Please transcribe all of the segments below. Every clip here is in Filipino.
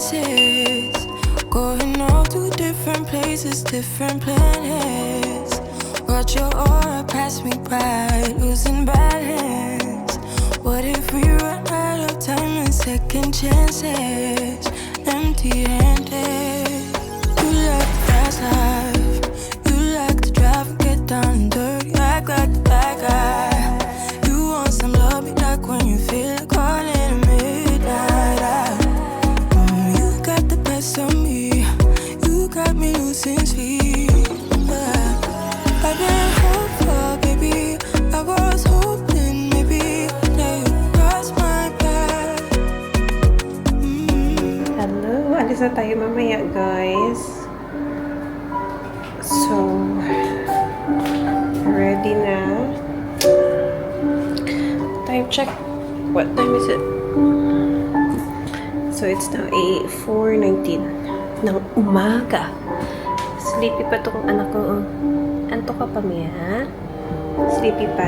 chances. Going all to different places, different planets. Watch your aura pass me by, losing balance. What if we run out of time and second chances? Empty-handed. You like the fast life. You like to drive and get down and dirty. Act like the bad guy. You want some love, be like when you feel like calling at midnight. You got the best of me. You got me losing sleep. I've been hopeful, baby. I was hoping maybe that you cross my path. Hello, alis na tayo mamaya, guys. So, ready na. Time check. What time is it? So, it's now 4:19 ng umaga. Sleepy pa tong anak ko. Antok ka pa, Mia, ha? Sleepy pa.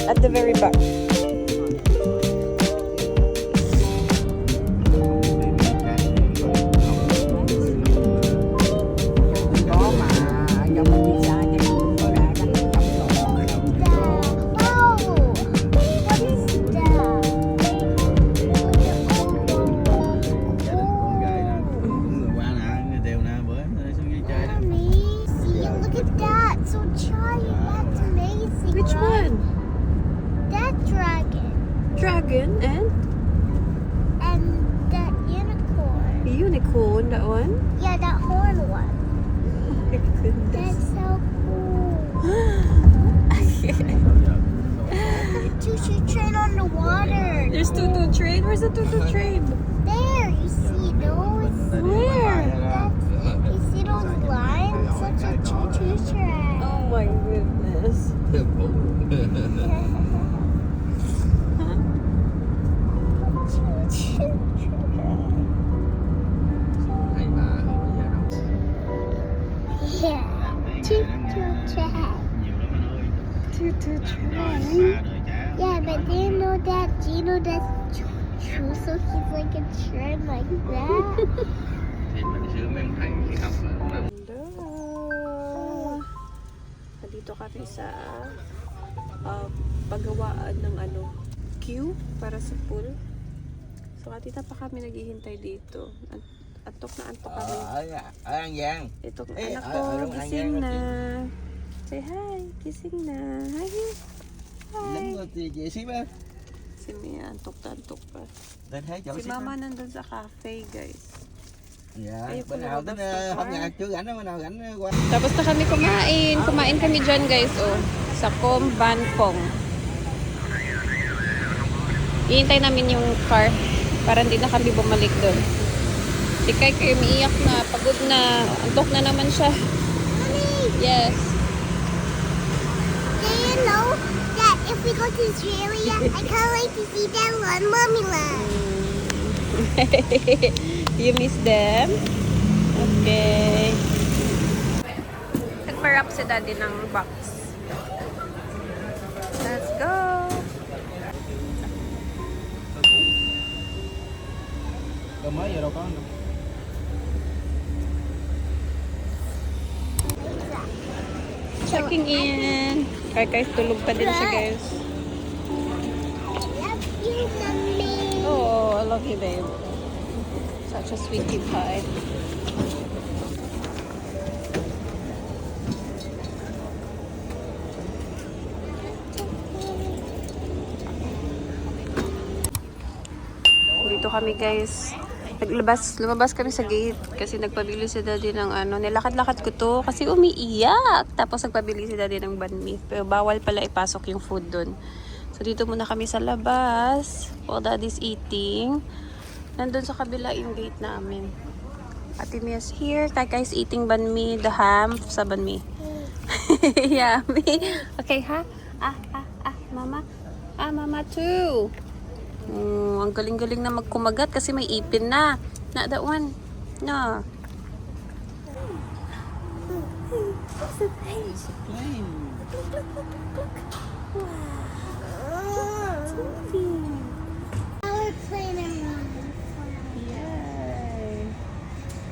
At the very back. Which one? That dragon. Dragon and That unicorn. unicorn, that one? Yeah, that horn one. My goodness. That's so cool. The choo-choo train on the water. There's tutu train. Where's the tutu train? There, you see those? Where? You see those lines? Such a choo-choo train. Oh my goodness. Choo-choo train. Yeah, choo-choo train. Tutu train. Yeah, but do you know that Gino does choo-choo, so he's like a train like that? Hello. Nandito kami sa paggawaan ng queue para sa pool. So, katita pa kami naghihintay dito. Antok na antok kami. Itong anak ko, gising na. Say hi, gising na. Hi. Si Mia, antok na antok pa. Si Mama nandun sa cafe, guys. Tapos na kami kumain. Kumain kami dyan, guys, sa Com Van Pong. Ihintay namin yung car para hindi na kami bumalik doon. Si Kai kayo umiiyak na, pagod na, antok na naman siya. Yes. Do you know that if we go to Australia, I can't wait to see that one Mommy Land. You miss them? Okay. Nag-parap si Daddy ng box. Let's go! Mới giờ đâu có checking in. Kay tulog pa din siya, guys. Love you, mommy. Oh, I love you, babe. Such a sweetie pie. Dito kami, guys. Lumabas kami sa gate kasi nagpabili si daddy ng ano. Nilakad-lakad ko to kasi umiiyak. Tapos nagpabili si daddy ng banh mi. Pero bawal pala ipasok yung food dun. So dito muna kami sa labas while daddy's eating. Nandun sa kabila yung gate namin. Ate Mia's here. Kaikai's eating banh mi, the ham sa banh mi. Yummy. Okay, ha? Mama. Mama too. Ang galing-galing na magkumagat kasi may ipin na. Not that one. No. It's a plane. It's a plane. Wow. Our plane around. Yay.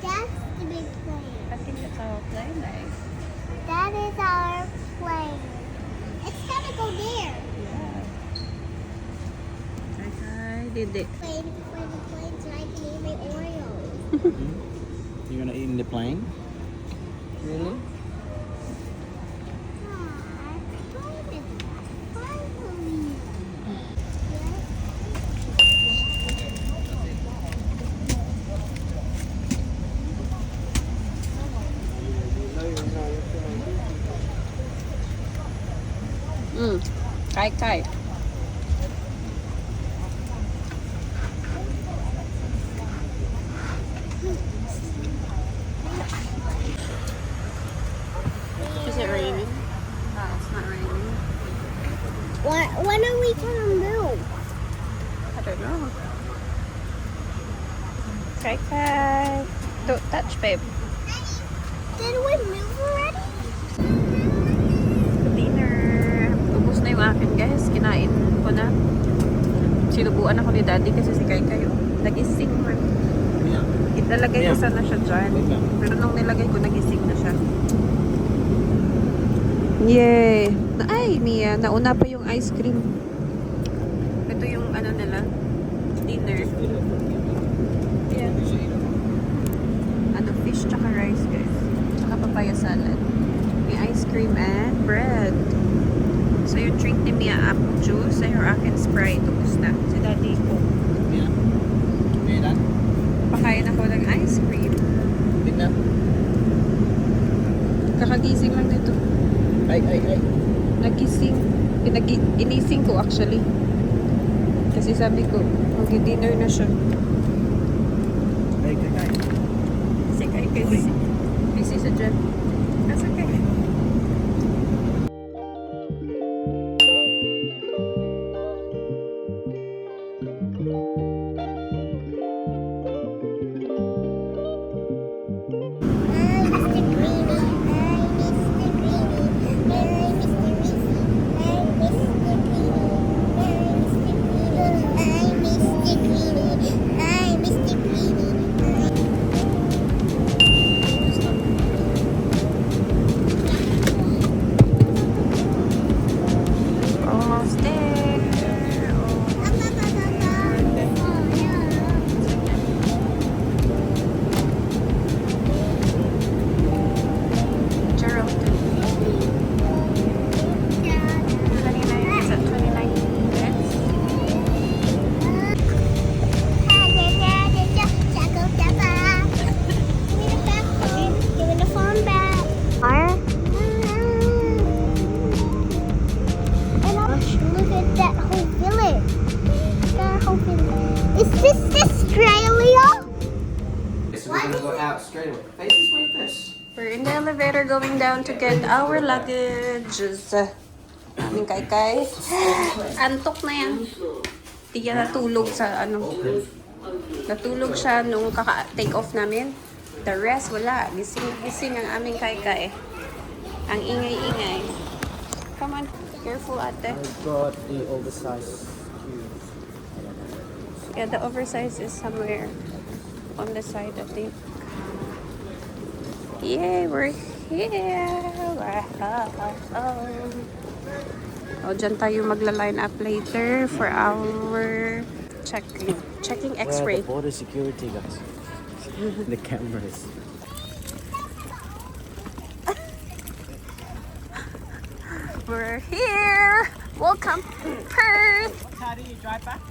That's the big plane. I think that's our plane, right? That is our plane. It's gotta go there. Yeah. Hi, Dede. Plane, so I can eat my Oreos. You're gonna eat in the plane? Really? Kai. Is it raining? No, it's not raining. When are we gonna move? I don't know. Kai. Don't touch, babe. Did we move already? Dinner. Ubus na yung akin, guys. Kinain ko na. Sinubuan ako ni daddy kasi si Kai nag-ising man. Yeah. Ilalagay ko sana siya dyan. Pero nung nilagay ko, nag-ising na siya. Yay! Ay, Mia, nauna pa yung ice cream. Ito yung ano nila, dinner. Yeah. Ano, fish tsaka rice, guys. Tsaka papaya salad. May ice cream and bread. So yung drink ni Mia, apple juice. Ay, yung akin Sprite. Ubus na. Si daddy ko. Yeah. Okay, done? Pakain ako ng ice cream. Big na? Kakagising lang dito. Ay. Nagising. Inising ko actually. Kasi sabi ko, mag-dinner na siya. Ay. Kasi kay busy sa dyan. That's okay. Almost there. Geraldton. 29. Is that 29 minutes? Give me the phone back. Look at that whole village. Is this Australia? So we're gonna go out straight away. Face this way first. We're in the elevator going down to get our luggage. Aming Kai. Antok na yan. Di yan natulog sa ano. Natulog siya nung kaka-take off namin. The rest, wala. Gising ang aming Kai. Ang ingay-ingay. Come on. Careful, ate. I got the oversized cubes. Yeah, the oversize is somewhere on the side, I think. Yay, we're here. O, dyan tayo magla-line up later for our checking x-ray. The border security guys. The cameras. We're here! Welcome to Perth! What car do you drive back?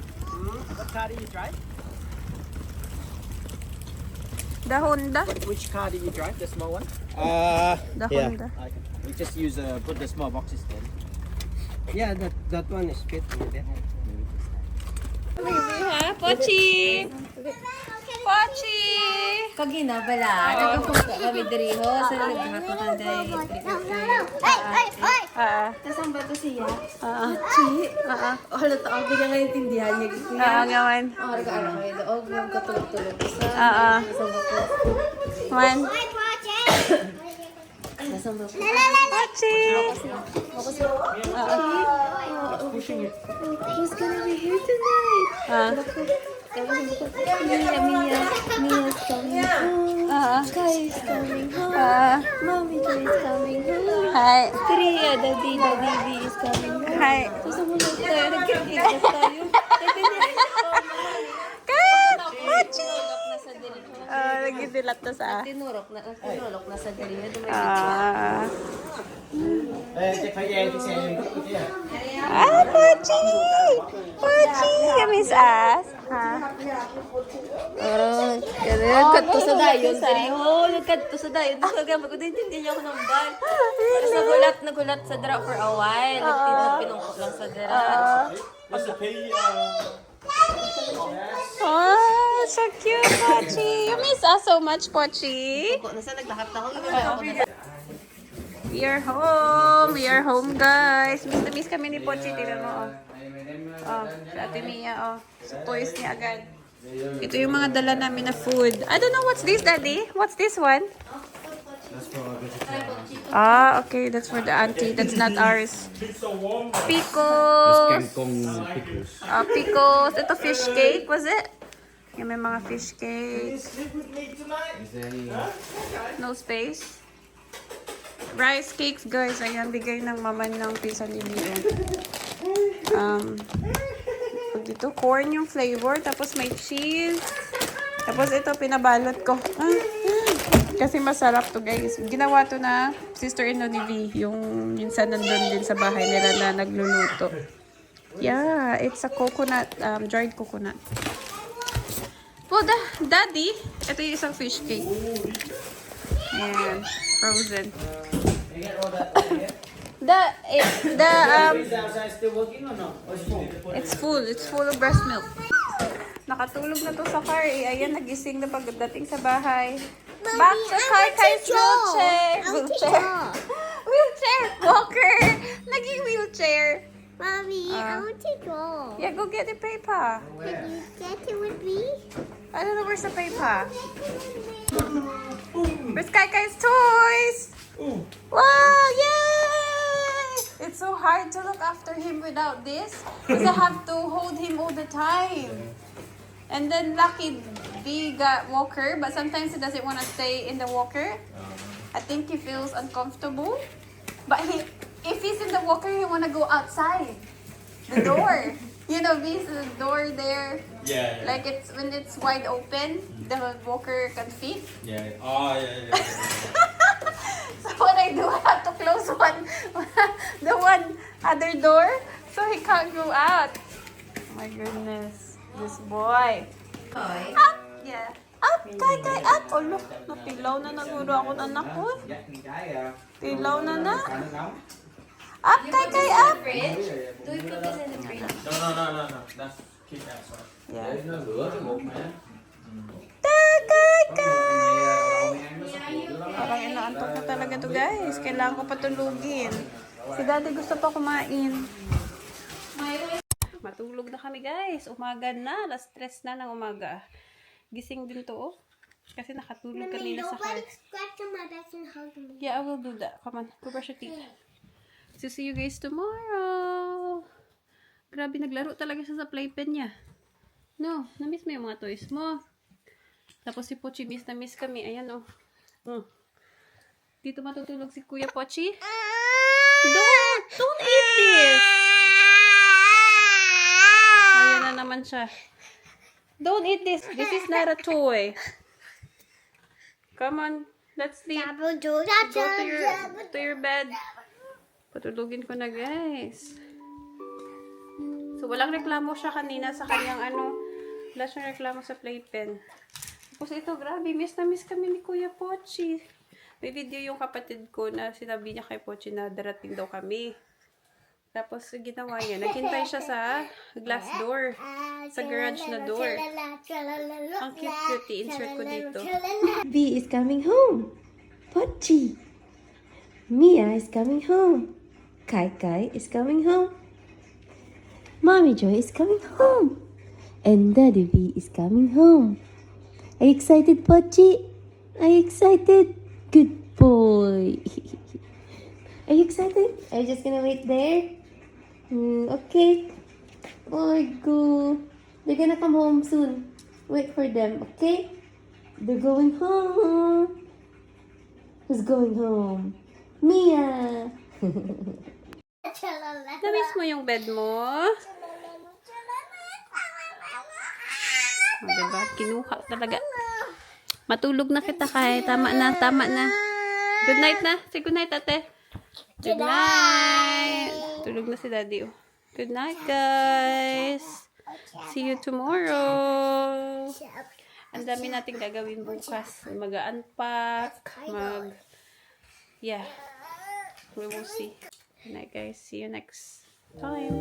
What car do you drive? The Honda. Which car do you drive? The small one? The Honda. Okay. We just use put the small boxes then. Yeah, that one is fit in there. Pochi! Pochi! Kagina bala, nagapunta kami diriho sa nagkakakanday. Tasang ba to siya? Chi? Wala to, ako niya ngayon tindihan niya. Gawan. Ang harga-ara kayo doon, yung katulog-tulog. Tasang ba to? Man. Tasang ba to? Pochi! Who's gonna be here tonight? Mia's coming home. Sky is coming home. Mommy Joy is coming home. Hi. Tria, Daddy is coming home. Hi. Tapos sumunod tayo, nagkikita tayo. Pochi! Tinulok na sa diri. Nagidilat na sa... Tinulok na sa diri. Pochi! Pochi! You miss us? Ha? Nagkadto sa dayon. Nagkadto sa dayon. Hindi niya ako ng bal. Nagulat sa dra for a while. Nagpinungko lang sa dra. Oh, so cute, Pochi. You miss us so much, Pochi. Nasa naglakap na ako. We are home. We are home, guys. Miss na miss kami ni Pochi. Tingnan mo, oh. Oh, si Ate Mia, oh. So, toys niya agad. Ito yung mga dala namin na food. I don't know, what's this, Daddy? What's this one? Ah, okay. That's for the auntie. That's not ours. Pickles. Kangkong pickles. Pickles. Ito fish cake, was it? Yung may mga fish cake. No space. Rice cakes, guys. Ayan, bigay ng mama ng pinsan ni Lian. Dito, corn yung flavor. Tapos may cheese. Tapos ito, pinabalot ko. Kasi masarap to, guys. Ginawa to na sister-in-law ni V. Yung minsan nandun din sa bahay nila na nagluluto. Yeah, it's a coconut, dried coconut. For the daddy, ito yung isang fish cake. Ayan, frozen. It's full of breast milk. Nakatulog na to sa car eh. Ayan, nagising na pagdating sa bahay. Back to Kai-Kai's wheelchair. Wheelchair. Walker. Naging wheelchair. Mommy, I want to go. Yeah, go get the paper. Can you get it with me? I don't know where's the paper. Where's Kai-Kai's toys? Wow, yay! It's so hard to look after him without this because I have to hold him all the time. And then Lucky B got walker, but sometimes he doesn't want to stay in the walker. I think he feels uncomfortable. But if he's in the walker, he want to go outside the door. You know, B's the door there. Yeah. Like it's when it's wide open, the walker can fit. Yeah. Oh, yeah. So what I do, I have to close the one other door, so he can't go out. Oh my goodness, this boy. Up, yeah. Up, Kai, up. Oh look, napilaw na naguro ako ng anak ko. Pilaw na. Up, Kai, up. Do we put this in the fridge? No. That's keep outside. Yeah. Parang inaantok na talaga to, guys. Kailangan ko patulugin. Si Daddy gusto pa kumain. Matulog na kami, guys. Umaga na. Alas 3 na ng umaga. Gising din to, oh. Kasi nakatulog kanina sa car. Scratch on my back and hug me. Yeah, I will do that. Come on. Go brush your teeth. So, see you guys tomorrow. Grabe, naglaro talaga siya sa playpen niya. No, na-miss mo yung mga toys mo. Tapos si Pochi, miss na miss kami. Ayan, oh. Dito matutulog si Kuya Pochi. Don't eat this. Ayan na naman siya. Don't eat this. This is not a toy. Come on, let's sleep. Go to your bed. Patulugin ko na, guys. So, walang reklamo siya kanina sa kanyang wala siyang reklamo sa playpen. Tapos ito, grabe, miss na miss kami ni Kuya Pochi. May video yung kapatid ko na sinabi niya kay Pochi na darating daw kami. Tapos, ginawa niya, naghintay siya sa glass door. Sa garage na door. Ang cute-cute, i-insert ko dito. B is coming home. Pochi. Mia is coming home. Kai Kai is coming home. Mommy Joy is coming home. And Daddy B is coming home. Are you excited, Pochi? Are you excited? Good boy. Are you excited? Are you just gonna wait there? Okay. Oh, go. They're gonna come home soon. Wait for them, okay? They're going home. Who's going home? Mia. Namiss mo yung bed mo? O, diba? Kinuha talaga. Matulog na kita kay. Tama na, tama na. Good night na. Say good night, ate. Good night. Tulog na si daddy. Oh. Good night, guys. See you tomorrow. Ang dami natin gagawin bukas. Mag-unpack. Yeah. We will see. Good night, guys. See you next time.